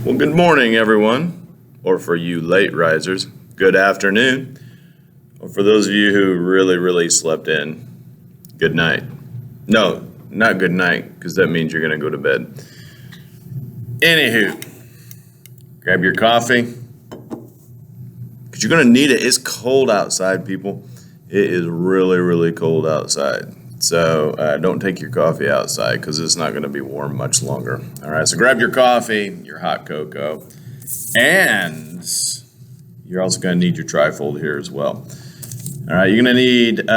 Well, good morning, everyone, or for you late risers, good afternoon, or for those of you who really slept in, good night. No, not good night, because that means you're going to go to bed. Anywho, grab your coffee, because you're going to need it. It's cold outside, people. It is really cold outside. So don't take your coffee outside because it's not going to be warm much longer. All right, so grab your coffee, your hot cocoa, and you're also going to need your trifold here as well. All right, you're going to need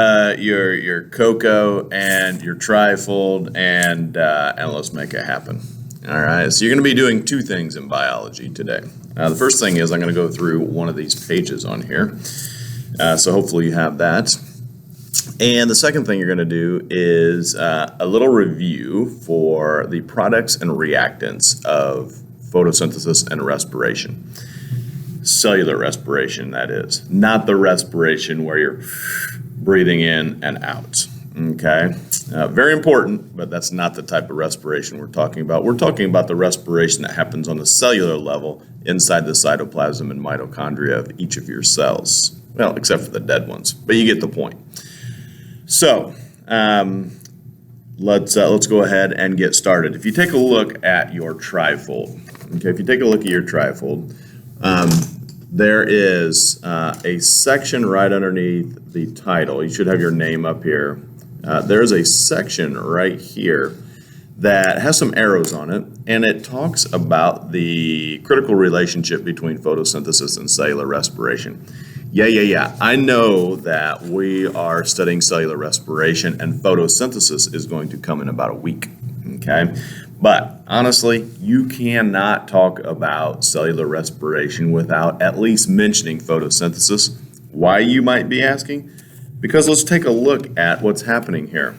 your cocoa and your trifold, and let's make it happen. All right, so you're going to be doing two things in biology today. The first thing is I'm going to go through one of these pages on here. So hopefully you have that. And the second thing you're going to do is a little review for the products and reactants of photosynthesis and respiration. Cellular respiration, that is. Not the respiration where you're breathing in and out. Okay? Very important, but that's not the type of respiration we're talking about. We're talking about the respiration that happens on the cellular level inside the cytoplasm and mitochondria of each of your cells. Well, except for the dead ones, but you get the point. So let's go ahead and get started. If you take a look at your trifold, there is a section right underneath the title. You should have your name up here. There's a section right here that has some arrows on it, and it talks about the critical relationship between photosynthesis and cellular respiration. Yeah. I know that we are studying cellular respiration, and photosynthesis is going to come in about a week, okay? But honestly, you cannot talk about cellular respiration without at least mentioning photosynthesis. Why, you might be asking? Because let's take a look at what's happening here.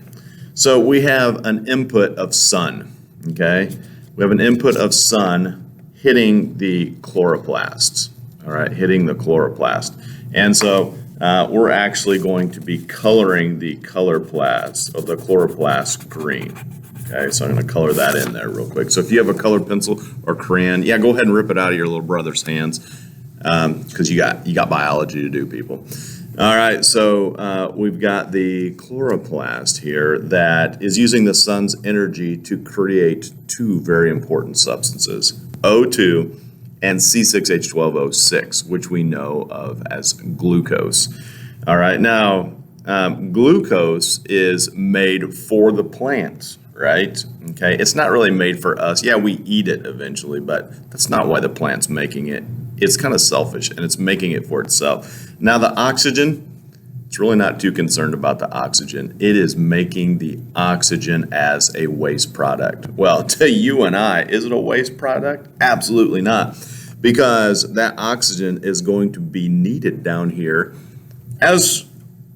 So we have an input of sun, okay? We have an input of sun hitting the chloroplasts, all right, hitting the chloroplast. And so we're actually going to be coloring the chloroplast green. Okay, so I'm going to color that in there real quick. So if you have a colored pencil or crayon, yeah, go ahead and rip it out of your little brother's hands because you got biology to do, people. All right, so we've got the chloroplast here that is using the sun's energy to create two very important substances, O2 and C6H12O6, which we know of as glucose. All right, now glucose is made for the plant, right? Okay, it's not really made for us. Yeah, we eat it eventually, but that's not why the plant's making it. It's kind of selfish, and it's making it for itself. Now the oxygen, it's really not too concerned about the oxygen. It is making the oxygen as a waste product. Well, to you and I, is it a waste product? Absolutely not, because that oxygen is going to be needed down here, as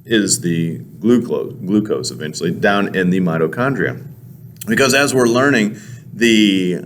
is the glucose eventually, down in the mitochondria. Because as we're learning, the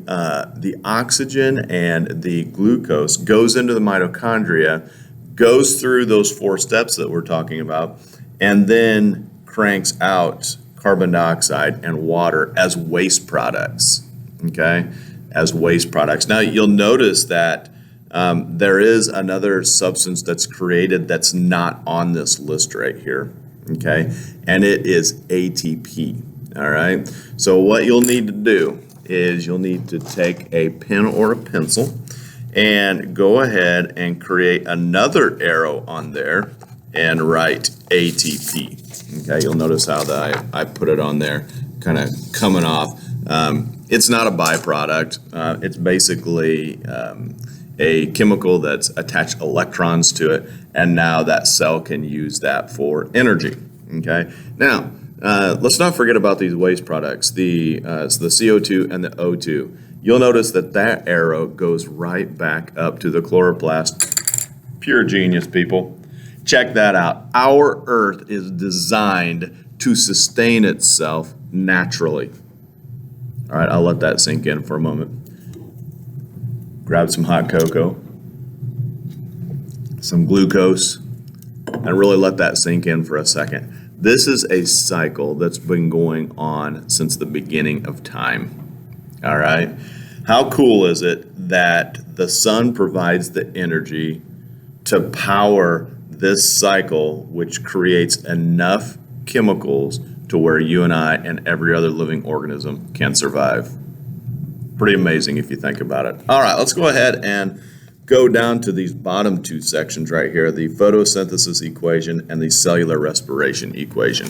oxygen and the glucose goes into the mitochondria, goes through those 4 steps that we're talking about, and then cranks out carbon dioxide and water as waste products, okay? As waste products. Now, you'll notice that there is another substance that's created that's not on this list right here, okay? And it is ATP, all right? So what you'll need to do is you'll need to take a pen or a pencil and go ahead and create another arrow on there and write ATP. Okay, you'll notice how that I put it on there, kind of coming off. It's not a byproduct. It's basically a chemical that's attached electrons to it, and now that cell can use that for energy. Okay, now let's not forget about these waste products, the CO2 and the O2. You'll notice that that arrow goes right back up to the chloroplast. Pure genius, people. Check that out. Our Earth is designed to sustain itself naturally. All right, I'll let that sink in for a moment. Grab some hot cocoa, some glucose, and really let that sink in for a second. This is a cycle that's been going on since the beginning of time. All right. How cool is it that the sun provides the energy to power this cycle, which creates enough chemicals to where you and I and every other living organism can survive? Pretty amazing if you think about it. All right, let's go ahead and go down to these bottom two sections right here, the photosynthesis equation and the cellular respiration equation.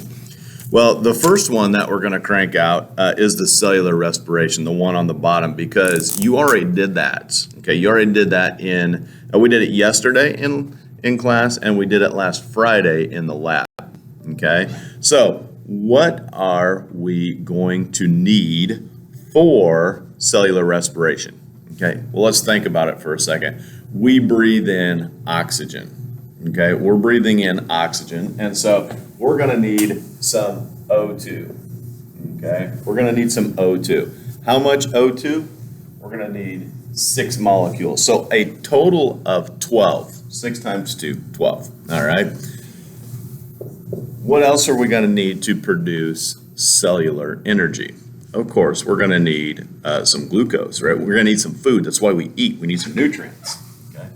Well, the first one that we're going to crank out is the cellular respiration, the one on the bottom, because you already did that. Okay, you already did that we did it yesterday in class, and we did it last Friday in the lab. Okay, so what are we going to need for cellular respiration? Okay, well, let's think about it for a second. We breathe in oxygen. Okay, we're breathing in oxygen, and so we're going to need some O2. Okay, we're going to need some O2. How much O2? We're going to need 6 molecules. So a total of 12. 6 times 2, 12. All right. What else are we going to need to produce cellular energy? Of course, we're going to need some glucose, right? We're going to need some food. That's why we eat. We need some nutrients. Okay.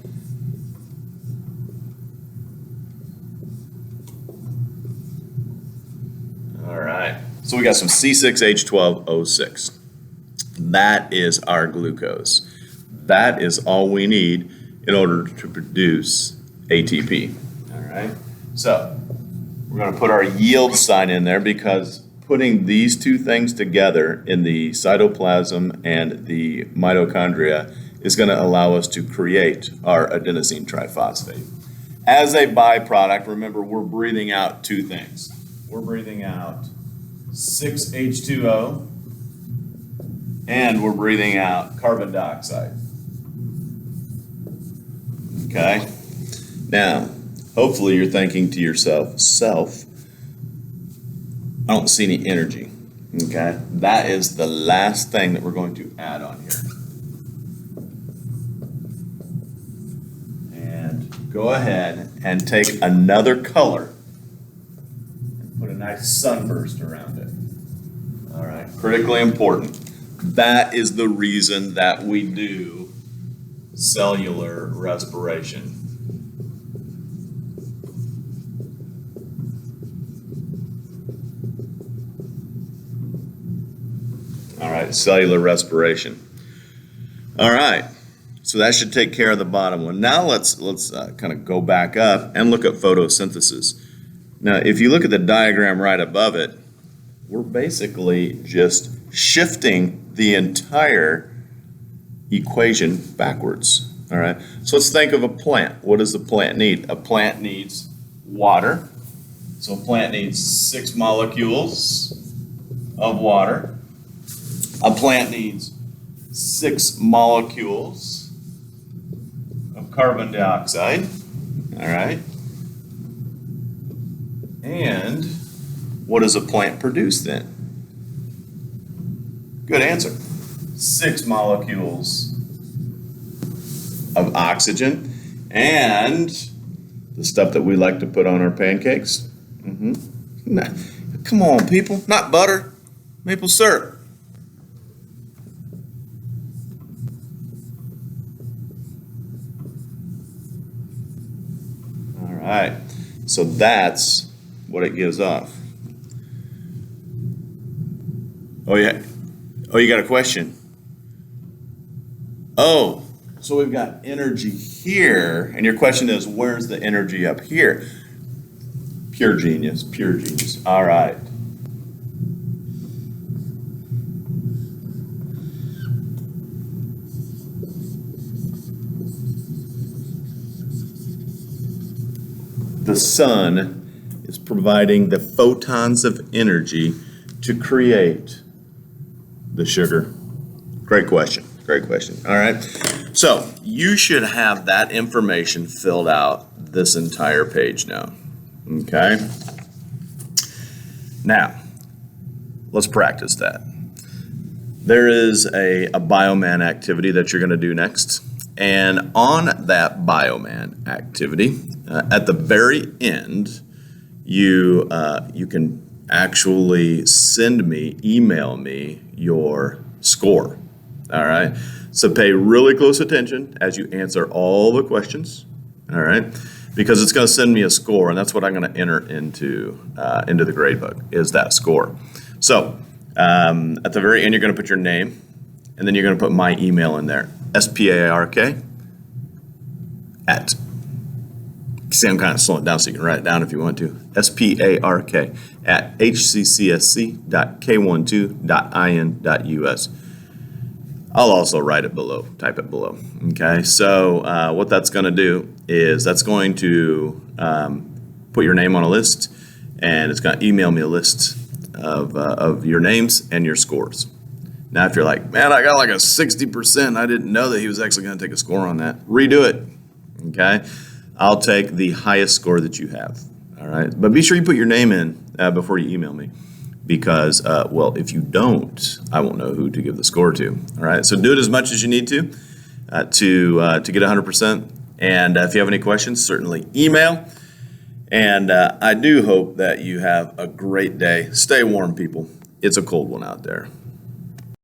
All right. So we got some C6H12O6. That is our glucose. That is all we need in order to produce ATP. All right. So we're going to put our yield sign in there because putting these two things together in the cytoplasm and the mitochondria is going to allow us to create our adenosine triphosphate. As a byproduct, remember, we're breathing out two things. We're breathing out 6H2O and we're breathing out carbon dioxide. Okay? Now, hopefully you're thinking to yourself, I don't see any energy. Okay? That is the last thing that we're going to add on here. And go ahead and take another color and put a nice sunburst around it. All right, critically important. That is the reason that we do cellular respiration. All right, cellular respiration. All right, so that should take care of the bottom one. Now let's kind of go back up and look at photosynthesis. Now, if you look at the diagram right above it, we're basically just shifting the entire equation backwards. All right, so let's think of a plant. What does the plant need? A plant needs water. So a plant needs 6 molecules of water. A plant needs 6 molecules of carbon dioxide. All right. And what does a plant produce then? Good answer. 6 molecules of oxygen and the stuff that we like to put on our pancakes. Come on, people. Not butter. Maple syrup. All right. So that's what it gives off. Oh, yeah. Oh, you got a question? Oh, so we've got energy here, and your question is, where's the energy up here? Pure genius, pure genius. All right. The sun is providing the photons of energy to create the sugar. Great question. Great question. All right. So you should have that information filled out this entire page now. Okay. Now, let's practice that. There is a bioman activity that you're going to do next. And on that bioman activity, at the very end, you can actually email me your score. All right. So pay really close attention as you answer all the questions. All right. Because it's going to send me a score, and that's what I'm going to enter into the gradebook is that score. So at the very end, you're going to put your name, and then you're going to put my email in there, SPARK at. See, I'm kind of slowing it down so you can write it down if you want to. SPARK at hccsc.k12.in.us. I'll also write it below, type it below. Okay, so what that's going to do is that's going to put your name on a list, and it's going to email me a list of your names and your scores. Now, if you're like, man, I got like a 60%, I didn't know that he was actually going to take a score on that, redo it. Okay, I'll take the highest score that you have. All right, but be sure you put your name in before you email me. Because, well, if you don't, I won't know who to give the score to. All right, so do it as much as you need to get 100%. And if you have any questions, certainly email. And I do hope that you have a great day. Stay warm, people. It's a cold one out there.